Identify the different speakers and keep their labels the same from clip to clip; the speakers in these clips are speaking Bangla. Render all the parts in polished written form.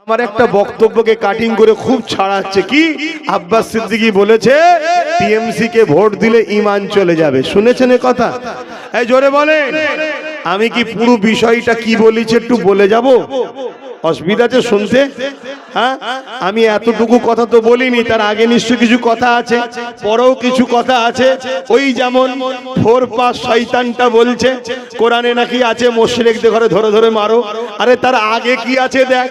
Speaker 1: আমার একটা বক্তব্যকে কাটিং করে খুব ছাড়াচ্ছে কি আব্বাস সিদ্দিকী বলেছে টিএমসি কে ভোট দিলে ঈমান চলে যাবে। শুনেছেন এই কথা? এই জোরে বলেন। আমি কি পুরো বিষয়টা কি বলেছি একটু বলে যাব? অসুবিধা আছে শুনতে? হ্যাঁ, আমি এতটুকু কথা তো বলিনি, তার আগে নিশ্চয় কিছু কথা আছে, পরেও কিছু কথা আছে। ওই যেমন ফোর পাস শয়তানটা বলছে কোরআনে নাকি আছে মুশরিকদের ঘরে ধরে ধরে মারো। আরে তার আগে কি আছে দেখ,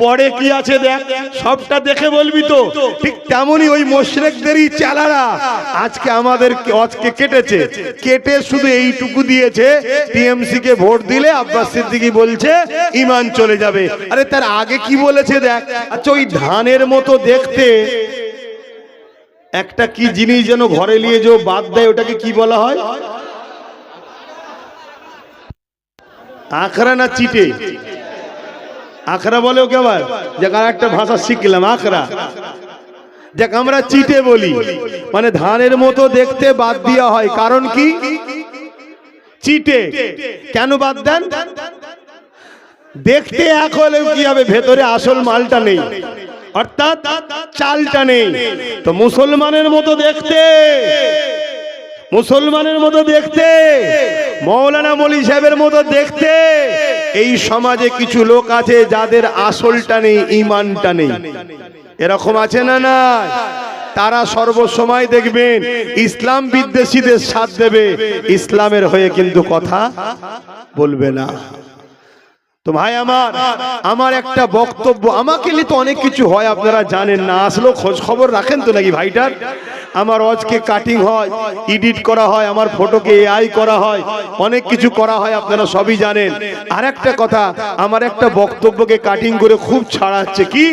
Speaker 1: পরে কি আছে দেখ, সবটা দেখে বলবি তো। ঠিক তেমনই ওই মুশরিকদেরই চালারা আজকে আমাদের আজকে কেটেছে, কেটে শুধু এইটুকু দিয়েছে টিএমসি কে ভোট দিলে আব্বাস সিদ্দিকী বলছে ঈমান চলে যাবে। আরে তার আগে কি বলেছে দেখ। আচ্ছা ওই ধানের মতো দেখতে একটা কি জিনিস যেন ঘরে নিয়ে যে বাদ দেয়, ওটাকে কি বলা হয়? আখড়া না চিটে? আখড়া বলে ওকে আবার, যে আর একটা ভাষা শিখলাম আখড়া, দেখ আমরা চিটে বলি, মানে ধানের মতো দেখতে বাদ দেওয়া হয়। কারণ কি? চিটে কেন বাদ দেন? দেখতে এক হলেও কি হবে, ভেতরে আসল মালটা নেই, অর্থাৎ চালটা নেই। তো মুসলমানের মতো দেখতে, মুসলমানের মতো দেখতে, মৌলানা মৌলী সাহেবের মতো দেখতে এই সমাজে কিছু লোক আছে যাদের আসলটা নেই, ঈমানটা নেই। এরকম আছে না? না, তারা সর্বসময় দেখবেন ইসলাম বিদ্বেষীদের সাথ দেবে, ইসলামের হয়ে কিন্তু কথা বলবে না। তো ভাই আমার একটা বক্তব্য, আমাকে নিয়ে তো অনেক কিছু হয় আপনারা জানেন না, আসলেও খোঁজ খবর রাখেন তো নাকি ভাইটার? আমার আজকে কাটিং হয়, এডিট করা হয়, আমার ফটোকে এআই করা হয়, অনেক কিছু করা হয়, আপনারা সবই জানেন। আর একটা কথা, আমার একটা বক্তব্যকে কাটিং করে খুব ছাড়াচ্ছে কি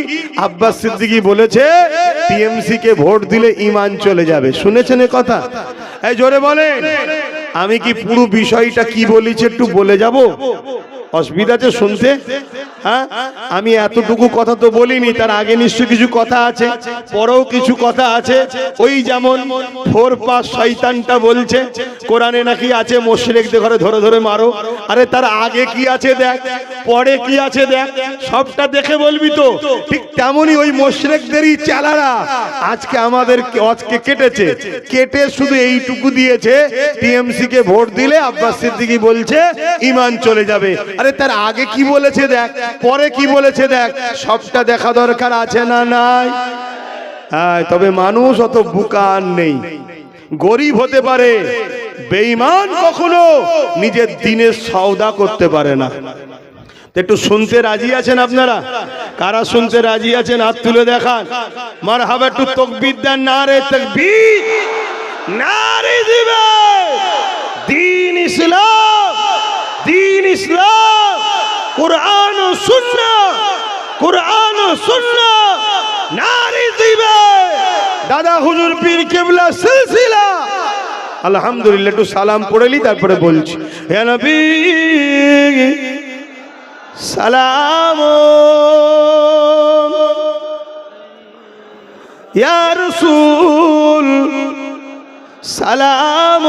Speaker 1: আব্বাস সিদ্দিকী বলেছে টিএমসি কে ভোট দিলে ঈমান চলে যাবে। শুনেছেন এই কথা? এই জোরে বলেন। আমি কি পুরো বিষয়টা কি বলেছি একটু বলে যাব? অসুবিধা আছে শুনতে? হ্যাঁ, আমি এতটুকু কথা তো বলিনি, তার আগে নিশ্চয় কিছু কথা আছে, পরেও কিছু কথা আছে। ওই যেমন ফোর পাস শয়তানটা বলছে কোরআনে নাকি আছে মুশরিকদের ঘরে ধরে ধরে মারো। আরে তার আগে কি আছে দেখ, পরে কি আছে দেখ, সবটা দেখে বলবি তো। ঠিক তেমনই ওই মুশরিকদেরই চালারা আজকে আমাদের আজকে কেটেছে, কেটে শুধু এইটুকু দিয়েছে টিএমসি কে ভোট দিলে আব্বাস সিদ্দিকী বলছে ঈমান চলে যাবে। আরে তার আগে কি বলেছে দেখ, পরে কি বলেছে দেখ, সবটা দেখা দরকার আছে না? নাই। হ্যাঁ, তবে মানুষ অত বোকা নেই, গরিব হতে পারে, বেঈমান কখনো নিজের দিনের সওদা করতে পারে না। একটু শুনতে রাজি আছেন আপনারা? কারা শুনতে রাজি আছেন হাত তুলে দেখান। মারহাবা, একটু তাকবীর দেন, নারে তাকবীর, নারে দিবে দ্বীন ইসলাম, দ্বীন ইসলাম, কুরআন ও সুন্নাহ, কুরআন ও সুন্নাহ, নারে দিবে দাদা হুজুর পীর কেবলা সিলসিলা। আলহামদুলিল্লাহ, একটু সালাম পড়েলি তারপরে বলছি। হে নবী সালাম, ইয়া রাসূল সালাম,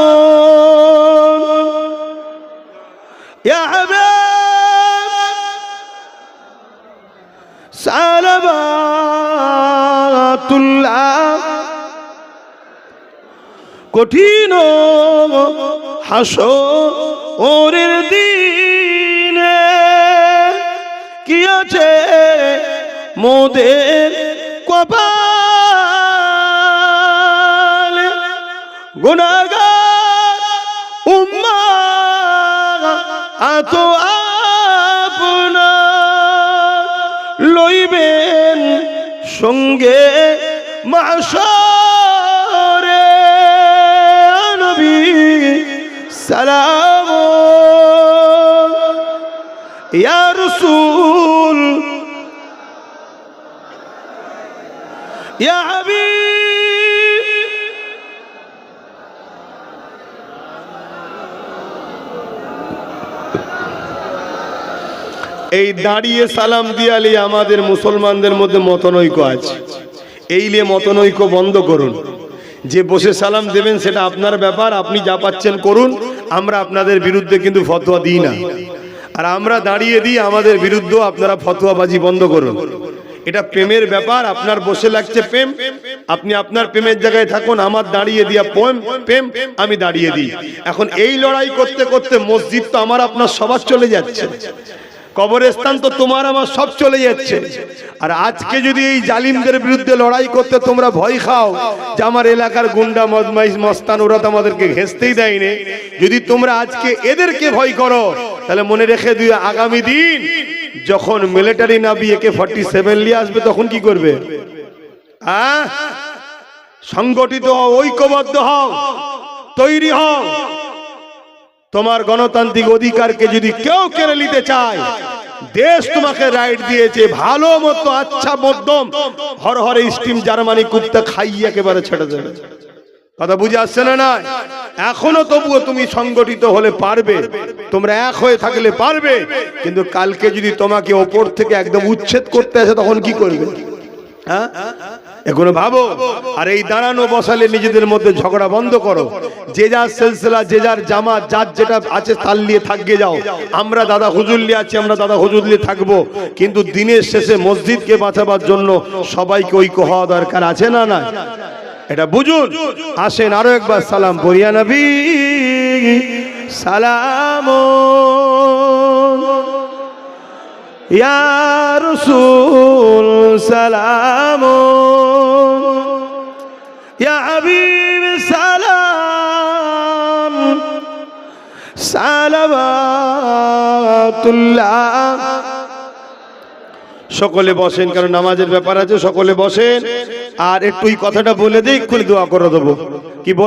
Speaker 1: ইয়া হাবিব সালাবাতুল্লাহ। কঠিন হাসরের দিনে কি আছে মোদের কপালে, গুনাহগার উম্মাহ এত আপনার লইবেন সঙ্গে মাহশরে। নবী সালাম, ইয়া রাসূল ইয়া হাবিব। এই দাঁড়িয়ে সালাম দিয়ালি আমাদের মুসলমানদের মধ্যে মতনৈক্য আছে, এই নিয়ে মতনৈক্য বন্ধ করুন। যে বসে সালাম দেবেন সেটা আপনার ব্যাপার, আপনি যা পাচ্ছেন করুন, আমরা আপনাদের বিরুদ্ধে কিন্তু ফতোয়া দিই না। আর আমরা দাঁড়িয়ে দিই আমাদের বিরুদ্ধে আপনারা ফতোয়াবাজি বন্ধ করুন। এটা প্রেমের ব্যাপার, আপনার বসে লাগছে প্রেম, আপনি আপনার প্রেমের জায়গায় থাকুন, আমার দাঁড়িয়ে দিয়া প্রেম আমি দাঁড়িয়ে দিই। এখন এই লড়াই করতে করতে মসজিদ তো আমার আপনার সবার চলে যাচ্ছে, কবরস্থান তো তোমার আমার সব চলে যাচ্ছে। আর আজকে যদি এই জালিমদের বিরুদ্ধে লড়াই করতে তোমরা ভয় খাও যে আমার এলাকার গুন্ডা বদমাইশ মস্তান ওরা তো আমাদেরকে ঘেঁষতেই দেয়নি, যদি তোমরা আজকে এদেরকে ভয় করো তাহলে মনে রেখে দিও আগামী দিন যখন মিলিটারি নাবি AK-47 নিয়ে আসবে তখন কি করবে? সংগঠিত হও, ঐক্যবদ্ধ হও, তৈরি হও। তোমার গণতান্ত্রিক অধিকারকে যদি কেউ কেড়ে নিতে চায়, দেশ তোমাকে রাইট দিয়েছে, ভালো মতো আচ্ছা মধ্যম হরহরে স্টিম জার্মানি কুত্তা খাইয়ে একেবারে ছেড়ে দেবে। কথা বুঝে আসছে না? না এখনো তবুও তুমি সংগঠিত হলে পারবে, তোমরা এক হয়ে থাকলে পারবে, কিন্তু কালকে যদি তোমাকে ওপর থেকে একদম উচ্ছেদ করতে আসে তখন কি করবে? হ্যাঁ, এগুলো ভাবো। আর এই দাঁড়ানো বসালে নিজেদের মধ্যে ঝগড়া বন্ধ করো। যে যার সিলসিলা, যে যার জামাত, যার যেটা আছে তার নিয়ে থাকবে যাও। আমরা দাদা হুজুর নিয়ে আছি, আমরা দাদা হুজুর নিয়ে থাকবো, কিন্তু দিনের শেষে মসজিদকে বাঁচাবার জন্য সবাইকে ঐক্য হওয়া দরকার আছে না? না, এটা বুঝুন। আসেন আরো একবার সালাম পড়িয়া নবী সালাম ইয়া রাসূল সালাম ইয়া হাবিব সালাম সালাওয়াতুল্লাহ। সকলে বসেন, কারণ নামাজের ব্যাপার আছে, সকলে বসেন। আর একটু এই কথাটা বলে দিই, এক্ষুনি দোয়া করে দেবো। কি বল?